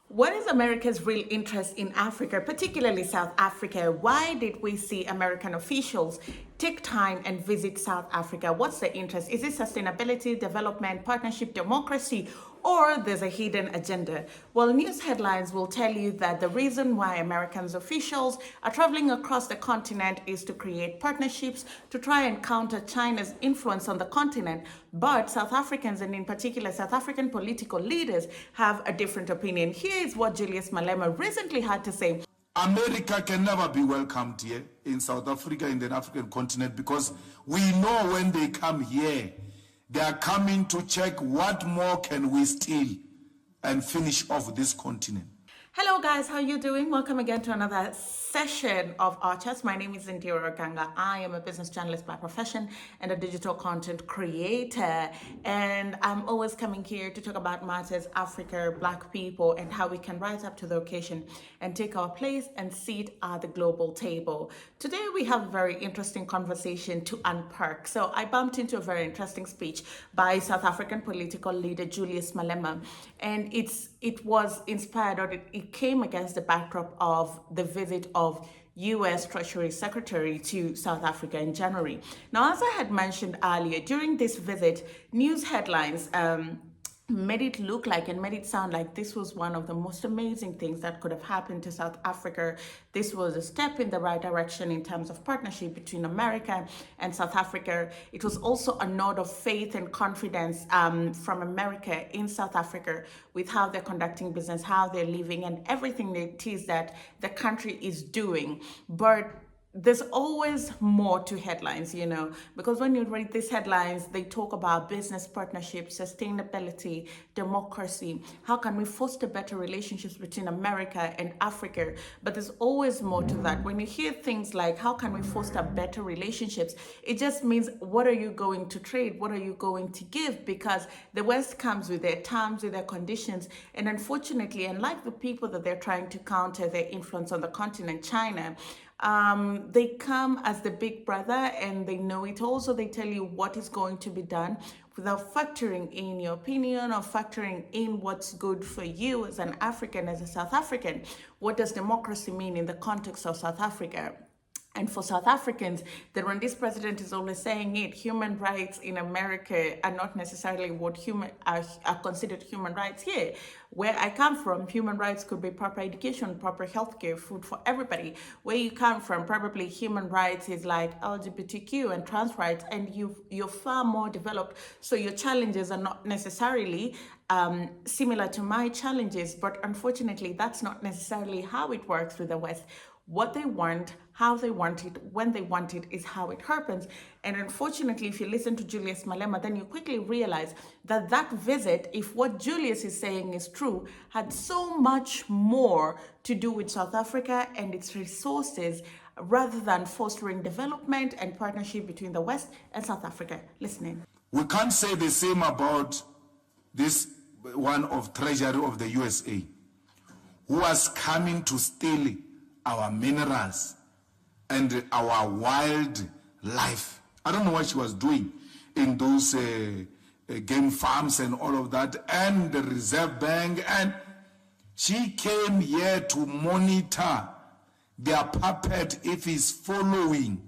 What is America's real interest in Africa, particularly South Africa? Why did we see American officials take time and visit South Africa? What's the interest? Is it sustainability, development, partnership, democracy, or there's a hidden agenda? Well, news headlines will tell you that the reason why Americans officials are traveling across the continent is to create partnerships to try and counter China's influence on the continent. But South Africans, and in particular South African political leaders, have a different opinion. Here is what Julius Malema recently had to say. America can never be welcomed here in South Africa, in the African continent, because we know when they come here, they are coming to check what more can we steal and finish off this continent. Hello guys, how you doing? Welcome again to another session of our chat. My name is Indira Ganga. I am a business journalist by profession and a digital content creator. And I'm always coming here to talk about matters Africa, Black people, and how we can rise up to the occasion and take our place and seat at the global table. Today we have a very interesting conversation to unpack. So I bumped into a very interesting speech by South African political leader Julius Malema, and it was inspired, or it came against the backdrop of the visit of U.S. Treasury Secretary to South Africa in January. Now, as I had mentioned earlier, during this visit, news headlines made it look like and made it sound like this was one of the most amazing things that could have happened to South Africa. This was a step in the right direction in terms of partnership between America and South Africa. It was also a nod of faith and confidence from America in South Africa with how they're conducting business, how they're living, and everything it is that the country is doing. But there's always more to headlines, because when you read these headlines, they talk about business partnerships, sustainability, democracy. How can we foster better relationships between America and Africa? But there's always more to that. When you hear things like, how can we foster better relationships? It just means, what are you going to trade? What are you going to give? Because the West comes with their terms, with their conditions. And unfortunately, unlike the people that they're trying to counter their influence on the continent, China, they come as the big brother and they know it all. So they tell you what is going to be done without factoring in your opinion or factoring in what's good for you as an African, as a South African. What does democracy mean in the context of South Africa? And for South Africans, the Rwandese president is always saying it, human rights in America are not necessarily what are considered human rights here. Where I come from, human rights could be proper education, proper healthcare, food for everybody. Where you come from, probably human rights is like LGBTQ and trans rights, and you're far more developed. So your challenges are not necessarily similar to my challenges, but unfortunately, that's not necessarily how it works with the West. What they want, how they want it, when they want it is how it happens. And unfortunately, if you listen to Julius Malema, then you quickly realize that that visit, if what Julius is saying is true, had so much more to do with South Africa and its resources rather than fostering development and partnership between the West and South Africa. Listening. We can't say the same about this one of Treasury of the USA, who was coming to steal our minerals and our wild life. I don't know what she was doing in those game farms and all of that, and the Reserve Bank, and she came here to monitor their puppet if he's following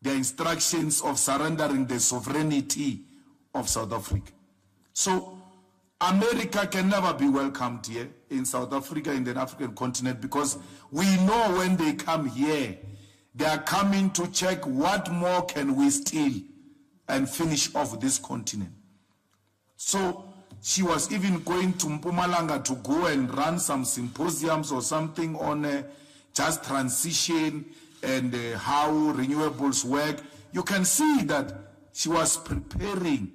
the instructions of surrendering the sovereignty of South Africa. So America can never be welcomed here in South Africa, in the African continent, because we know when they come here, they are coming to check what more can we steal and finish off this continent. So she was even going to Mpumalanga to go and run some symposiums or something on just transition and how renewables work. You can see that she was preparing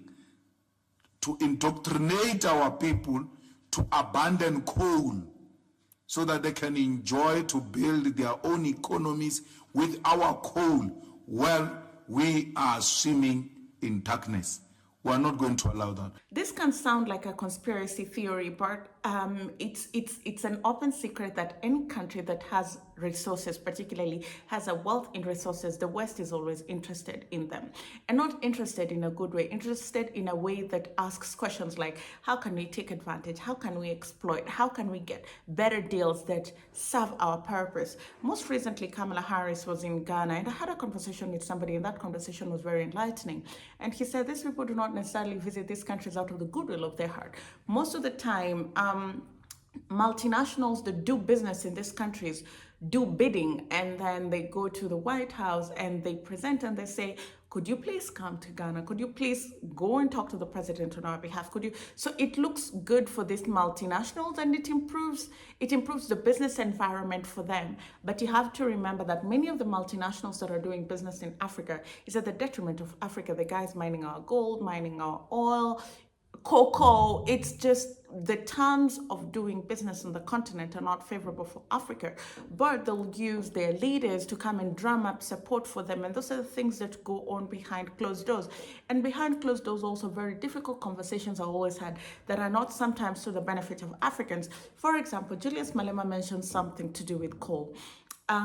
to indoctrinate our people to abandon coal so that they can enjoy to build their own economies with our coal while we are swimming in darkness. We are not going to allow that. This can sound like a conspiracy theory, but it's an open secret that any country that has resources, particularly has a wealth in resources, the West is always interested in them, and not interested in a good way, interested in a way that asks questions like, how can we take advantage? How can we exploit? How can we get better deals that serve our purpose? Most recently, Kamala Harris was in Ghana, and I had a conversation with somebody, and that conversation was very enlightening. And he said, these people do not necessarily visit these countries out of the goodwill of their heart. Most of the time, multinationals that do business in these countries do bidding, and then they go to the White House and they present and they say, could you please come to Ghana? Could you please go and talk to the president on our behalf? Could you? So it looks good for these multinationals, and it improves the business environment for them. But you have to remember that many of the multinationals that are doing business in Africa is at the detriment of Africa. The guys mining our gold, mining our oil, cocoa. It's just the terms of doing business on the continent are not favorable for Africa, but they'll use their leaders to come and drum up support for them. And those are the things that go on behind closed doors. And behind closed doors, also very difficult conversations are always had that are not sometimes to the benefit of Africans. For example, Julius Malema mentioned something to do with coal.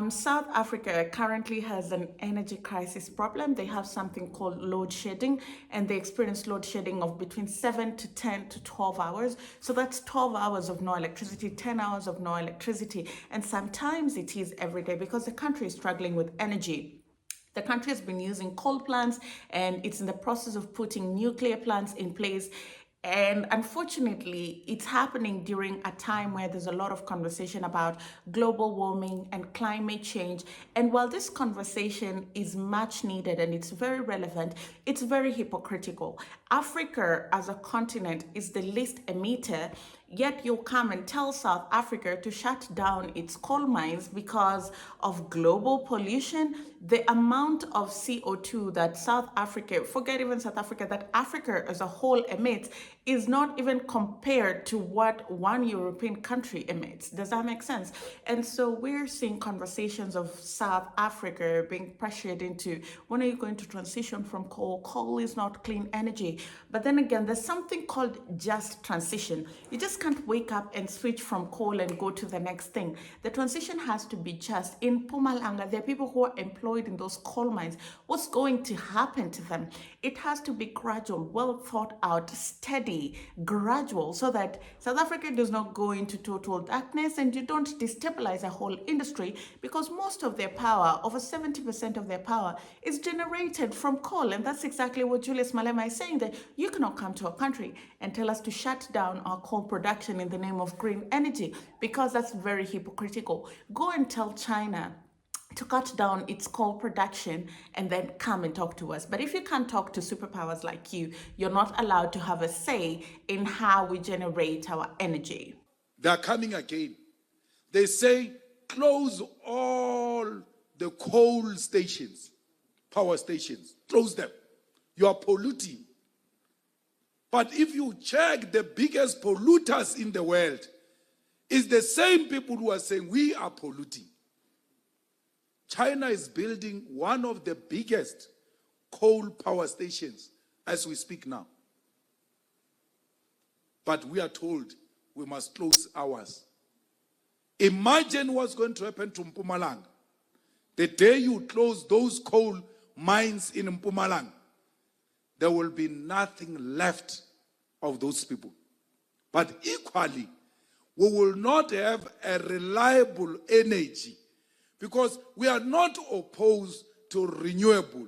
South Africa currently has an energy crisis problem. They have something called load shedding, and they experience load shedding of between 7 to 10 to 12 hours. So that's 12 hours of no electricity, 10 hours of no electricity. And sometimes it is every day because the country is struggling with energy. The country has been using coal plants, and it's in the process of putting nuclear plants in place. And unfortunately, it's happening during a time where there's a lot of conversation about global warming and climate change. And while this conversation is much needed and it's very relevant, it's very hypocritical. Africa as a continent is the least emitter, yet you'll come and tell South Africa to shut down its coal mines because of global pollution. The amount of CO2 that South Africa, forget even South Africa, that Africa as a whole emits is not even compared to what one European country emits. Does that make sense? And so we're seeing conversations of South Africa being pressured into, when are you going to transition from coal? Coal is not clean energy. But then again, there's something called just transition. You just can't wake up and switch from coal and go to the next thing. The transition has to be just. In Mpumalanga, there are people who are employed in those coal mines. What's going to happen to them? It has to be gradual, well thought out, steady, gradual, so that South Africa does not go into total darkness and you don't destabilize a whole industry, because most of their power, over 70% of their power, is generated from coal. And that's exactly what Julius Malema is saying, that you cannot come to our country and tell us to shut down our coal production in the name of green energy, because that's very hypocritical. Go and tell China to cut down its coal production and then come and talk to us. But if you can't talk to superpowers like you, you're not allowed to have a say in how we generate our energy. They are coming again. They say, close all the coal stations, power stations, close them. You are polluting. But if you check the biggest polluters in the world, it's the same people who are saying we are polluting. China is building one of the biggest coal power stations as we speak now. But we are told we must close ours. Imagine what's going to happen to Mpumalanga. The day you close those coal mines in Mpumalanga, there will be nothing left of those people. But equally, we will not have a reliable energy, because we are not opposed to renewable.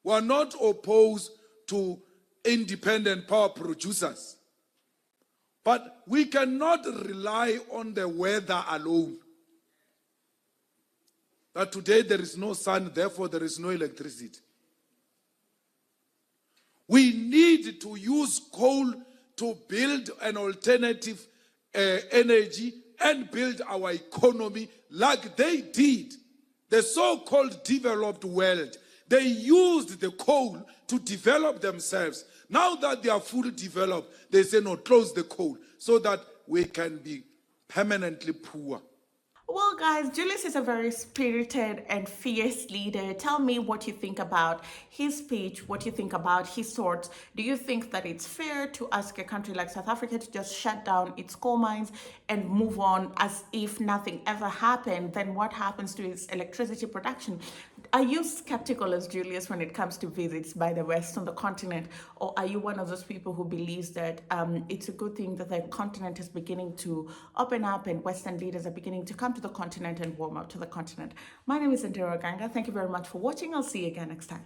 We are not opposed to independent power producers. But we cannot rely on the weather alone. That today there is no sun, therefore there is no electricity. We need to use coal to build an alternative energy and build our economy like they did. The so-called developed world, they used the coal to develop themselves. Now that they are fully developed, they say, no, close the coal so that we can be permanently poor. Well, Well, guys, Julius is a very spirited and fierce leader. Tell me what you think about his speech, what you think about his thoughts. Do you think that it's fair to ask a country like South Africa to just shut down its coal mines and move on as if nothing ever happened? Then what happens to its electricity production? Are you skeptical as Julius when it comes to visits by the West on the continent? Or are you one of those people who believes that it's a good thing that the continent is beginning to open up and Western leaders are beginning to come to the continent and warm up to the continent? My name is Indira Ganga. Thank you very much for watching. I'll see you again next time.